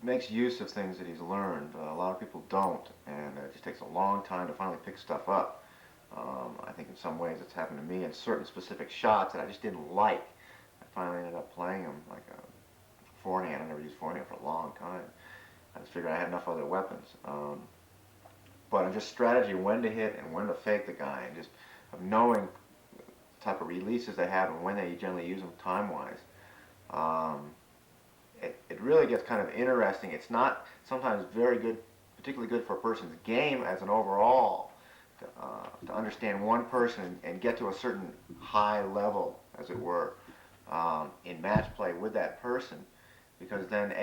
makes use of things that he's learned. A lot of people don't, and it just takes a long time to finally pick stuff up. I think in some ways it's happened to me in certain specific shots that I just didn't like. I finally ended up playing them like a forehand. I never used forehand for a long time. I just figured I had enough other weapons. But on just strategy, when to hit and when to fake the guy, and just of knowing the type of releases they have and when they generally use them time-wise. It really gets kind of interesting. It's not sometimes very good, particularly good for a person's game as an overall, to understand one person and get to a certain high level, as it were, in match play with that person, because then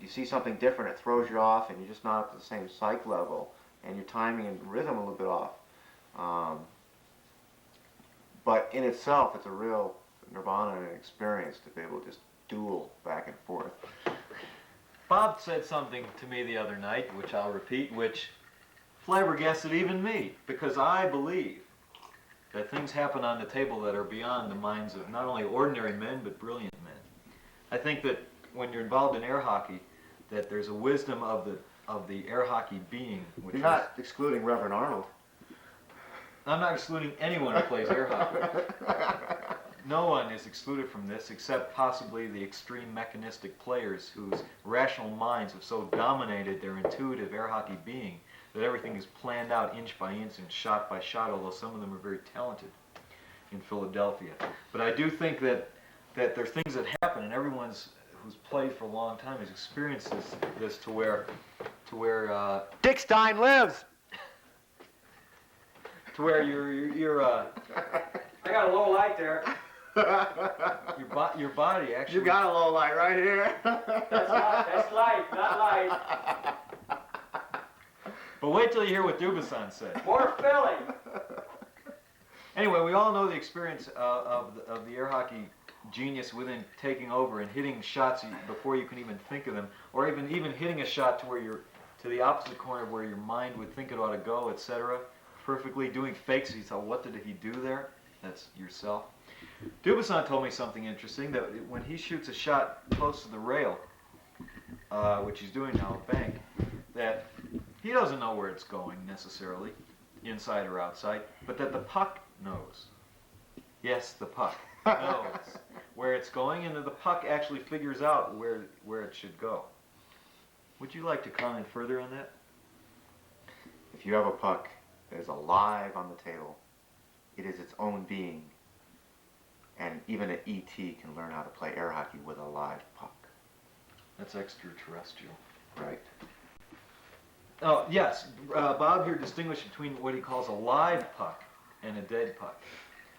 you see something different, it throws you off, and you're just not at the same psych level, and your timing and rhythm a little bit off. But in itself, it's a real nirvana and an experience to be able to just duel back and forth. Bob said something to me the other night, which I'll repeat, which flabbergasted even me, because I believe that things happen on the table that are beyond the minds of not only ordinary men, but brilliant men. I think that when you're involved in air hockey, that there's a wisdom of the air hockey being. Which You're not excluding Reverend Arnold. I'm not excluding anyone who plays air hockey. No one is excluded from this except possibly the extreme mechanistic players whose rational minds have so dominated their intuitive air hockey being that everything is planned out inch by inch and shot by shot, although some of them are very talented in Philadelphia. But I do think that there's things that happen, and everyone's who's played for a long time has experienced this to where Dick Stein lives! to where you're I got a low light there. your body actually. You got a low light right here. That's light, not light. But wait till you hear what Dubuisson said. More filling. Anyway, we all know the experience of the air hockey genius within taking over and hitting shots before you can even think of them, or even hitting a shot to where you're to the opposite corner where your mind would think it ought to go, etc. Perfectly doing fakes. You thought, what did he do there? That's yourself. Dubuisson told me something interesting, that when he shoots a shot close to the rail, which he's doing now at bank, that he doesn't know where it's going necessarily, inside or outside, but that the puck knows. Yes, the puck knows where it's going, and that the puck actually figures out where it should go. Would you like to comment further on that? If you have a puck that is alive on the table, it is its own being. And even an ET can learn how to play air hockey with a live puck. That's extraterrestrial. Right. Oh, yes. Bob here distinguished between what he calls a live puck and a dead puck.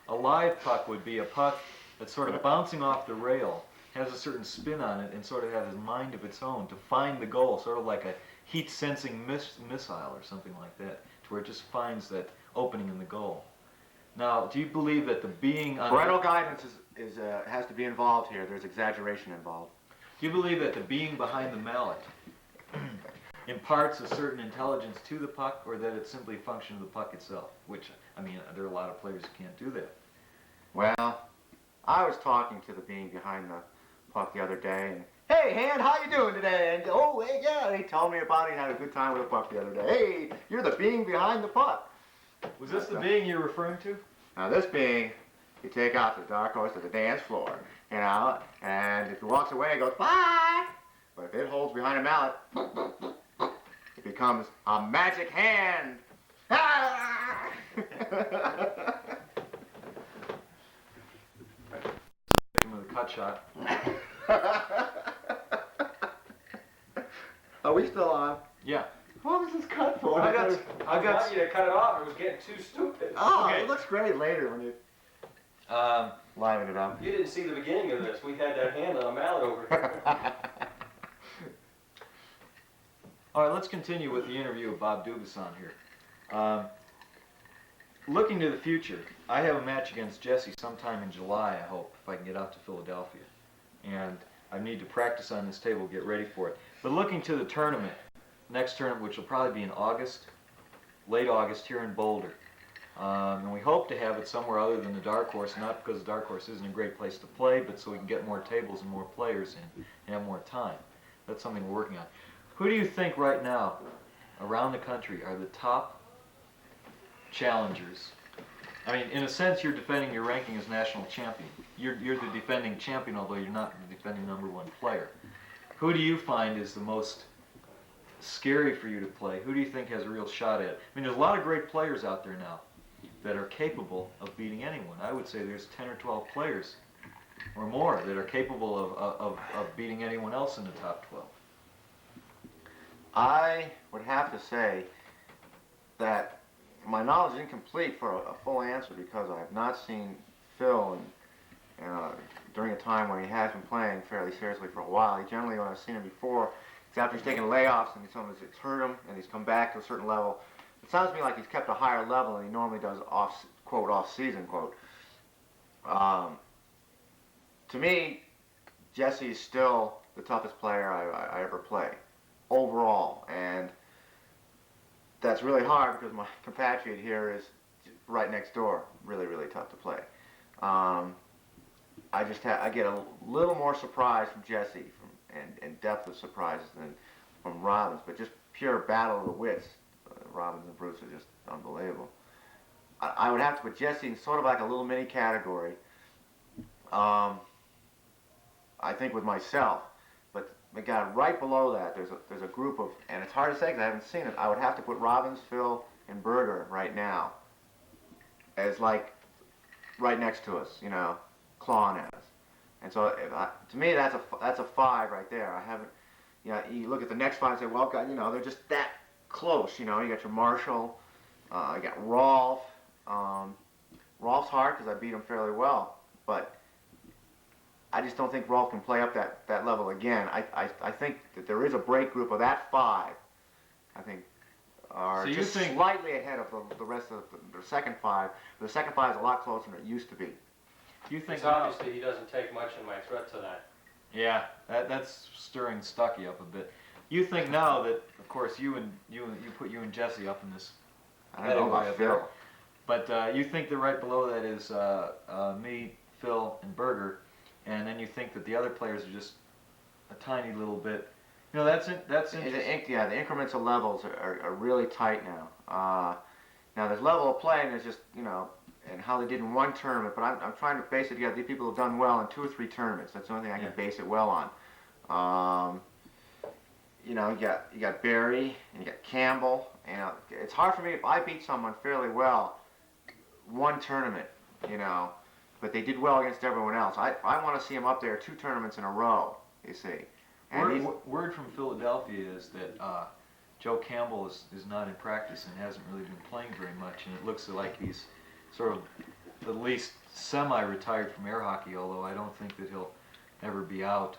A live puck would be a puck that's sort of bouncing off the rail, has a certain spin on it, and sort of has a mind of its own to find the goal, sort of like a heat-sensing missile or something like that, to where it just finds that opening in the goal. Now, do you believe that the being on parental guidance has to be involved here. There's exaggeration involved. Do you believe that the being behind the mallet imparts a certain intelligence to the puck, or that it's simply a function of the puck itself? Which, I mean, there are a lot of players who can't do that. Well, I was talking to the being behind the puck the other day, and hey, Hand, how you doing today? And oh, hey, yeah, they told me about it. He had a good time with the puck the other day. Hey, you're the being behind the puck. Was this the being you're referring to? Now this being, you take out the dark horse to the dance floor, you know, and if he walks away, it goes, bye! But if it holds behind a mallet, it becomes a magic hand. Ah! With a cut shot. Are we still on? Yeah. What was this cut for? I got you to cut it off. It was getting too stupid. Oh, Okay. It looks great later when you liven it up. You didn't see the beginning of this. We had that hand on a mallet over here. All right, let's continue with the interview of Bob Dubuisson here. Looking to the future, I have a match against Jesse sometime in July, I hope, if I can get out to Philadelphia. And I need to practice on this table, get ready for it. But looking to the tournament, next tournament, which will probably be in August, late August, here in Boulder. And we hope to have it somewhere other than the Dark Horse, not because the Dark Horse isn't a great place to play, but so we can get more tables and more players in and have more time. That's something we're working on. Who do you think right now, around the country, are the top challengers? I mean, in a sense, you're defending your ranking as national champion. You're the defending champion, although you're not the defending #1 player. Who do you find is the most scary for you to play? Who do you think has a real shot at it? I mean, there's a lot of great players out there now that are capable of beating anyone. I would say there's 10 or 12 players or more that are capable of beating anyone else in the top 12. I would have to say that my knowledge is incomplete for a full answer because I have not seen Phil during a time when he has been playing fairly seriously for a while. He generally, when I've seen him before, it's after he's taken layoffs and sometimes it's hurt him and he's come back to a certain level. It sounds to me like he's kept a higher level than he normally does off, quote, off season, quote. To me, Jesse is still the toughest player I ever play, overall. And that's really hard because my compatriot here is right next door. Really, really tough to play. I get a little more surprise from Jesse and depth of surprises than from Robbins, but just pure battle of the wits. Robbins and Bruce are just unbelievable. I would have to put Jesse in sort of like a little mini category. I think with myself, but the guy right below that, there's a group of, and it's hard to say because I haven't seen it. I would have to put Robbins, Phil, and Berger right now as like right next to us, clawing at us. And so to me, that's a 5 right there. I haven't, you look at the next 5 and say, well, God, they're just that close. You got your Marshall, you got Rolf. Rolf's hard because I beat him fairly well, but I just don't think Rolf can play up that level again. I think that there is a break group of that 5. I think are So just slightly ahead of the rest of the second 5. The second 5 is a lot closer than it used to be. You think It's obviously he doesn't take much in my threat to that. Yeah, that's stirring Stucky up a bit. You think now that, of course, you put you and Jesse up in this. I don't know about Phil. But you think that right below that is me, Phil, and Berger, and then you think that the other players are just a tiny little bit. That's interesting. Yeah, the increments of levels are really tight now. Now there's level of play and there's just, and how they did in one tournament, but I'm trying to base it together. These people have done well in 2 or 3 tournaments. That's the only thing I can base it well on. You got Barry and you got Campbell. It's hard for me if I beat someone fairly well one tournament, but they did well against everyone else. I want to see them up there 2 tournaments in a row, you see. And word from Philadelphia is that Joe Campbell is not in practice and hasn't really been playing very much, and it looks like he's sort of at least semi-retired from air hockey, although I don't think that he'll ever be out,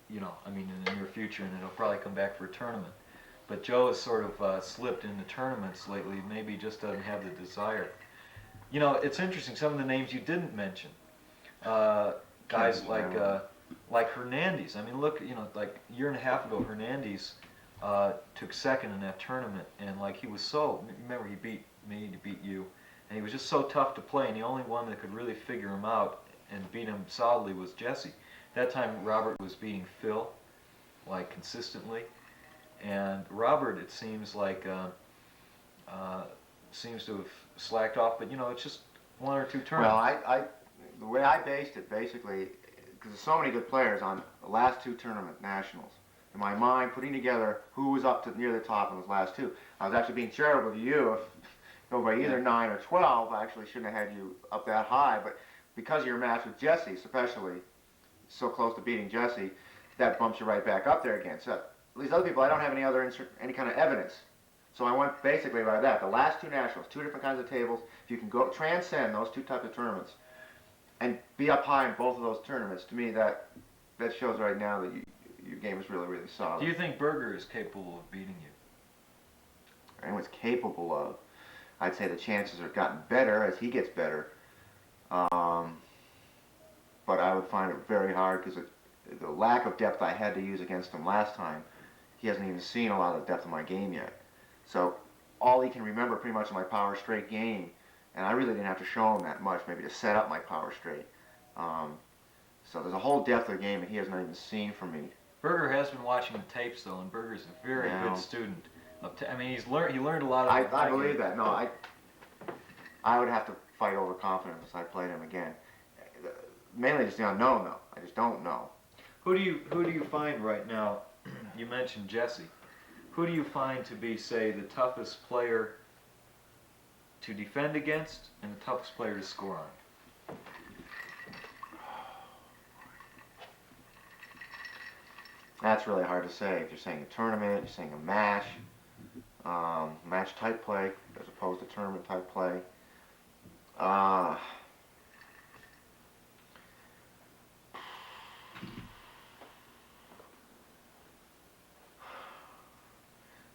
in the near future, and then he'll probably come back for a tournament. But Joe has sort of slipped into tournaments lately, maybe just doesn't have the desire. It's interesting, some of the names you didn't mention. Guys like Hernandez. I mean, look, like a year and a half ago, Hernandez took second in that tournament, and he was remember he beat me, he beat you, and he was just so tough to play, and the only one that could really figure him out and beat him solidly was Jesse. That time Robert was beating Phil, consistently, and Robert, it seems seems to have slacked off, but it's just 1 or 2 tournaments. Well, the way I based it, basically, because there's so many good players on the last 2 tournament nationals. In my mind, putting together who was up to near the top in those last 2, I was actually being charitable to you. If go by either 9 or 12, I actually shouldn't have had you up that high. But because of your match with Jesse, especially so close to beating Jesse, that bumps you right back up there again. So these other people, I don't have any kind of evidence. So I went basically by that. The last 2 nationals, 2 different kinds of tables. If you can go transcend those 2 types of tournaments and be up high in both of those tournaments, to me that shows right now that your game is really, really solid. Do you think Berger is capable of beating you? Anyone's capable of. I'd say the chances have gotten better as he gets better. But I would find it very hard because the lack of depth I had to use against him last time, he hasn't even seen a lot of the depth of my game yet. So all he can remember pretty much is my power straight game, and I really didn't have to show him that much, maybe to set up my power straight. So there's a whole depth of the game that he has not even seen from me Berger has been watching the tapes though, and Berger's a very Yeah. good student. I mean, he learned a lot of. I believe that. No, I would have to fight overconfidence if I played him again. Mainly just the unknown, though. I just don't know. Who do you find right now? You mentioned Jesse. Who do you find to be, say, the toughest player to defend against and the toughest player to score on? That's really hard to say. If you're saying a tournament, you're saying a match, match type play as opposed to tournament type play.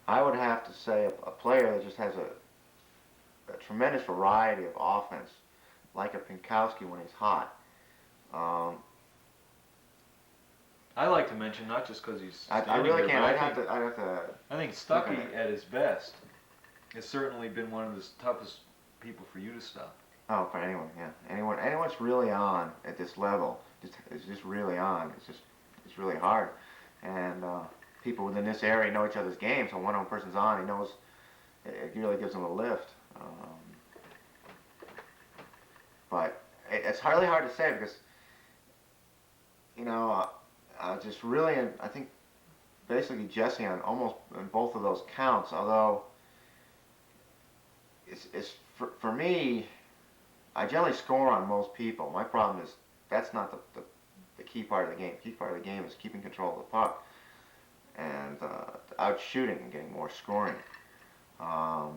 I would have to say a player that just has a tremendous variety of offense, like a Pinkowski when he's hot. I like to mention, not just because he's I standing really there, can't. but I'd have to. I think Stuckey at his best has certainly been one of the toughest people for you to stop. Oh, for anyone, yeah, anyone's really on at this level, is just really on. It's really hard, and people within this area know each other's games. So when one person's on, he knows it really gives them a lift. But it's hardly hard to say because just really, I think basically Jesse on almost on both of those counts. Although it's for me, I generally score on most people. My problem is that's not the key part of the game. The key part of the game is keeping control of the puck and out shooting and getting more scoring. I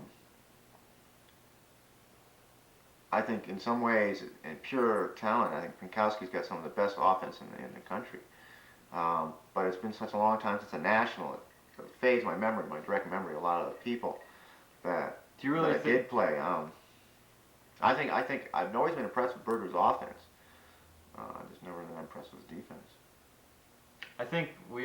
think in some ways, in pure talent, I think Pinkowski's got some of the best offense in the country. But it's been such a long time since a national. It fades my memory, my direct memory, a lot of the people that, Do you really that I did play. I think I've always been impressed with Berger's offense. I've just never been impressed with his defense. I think we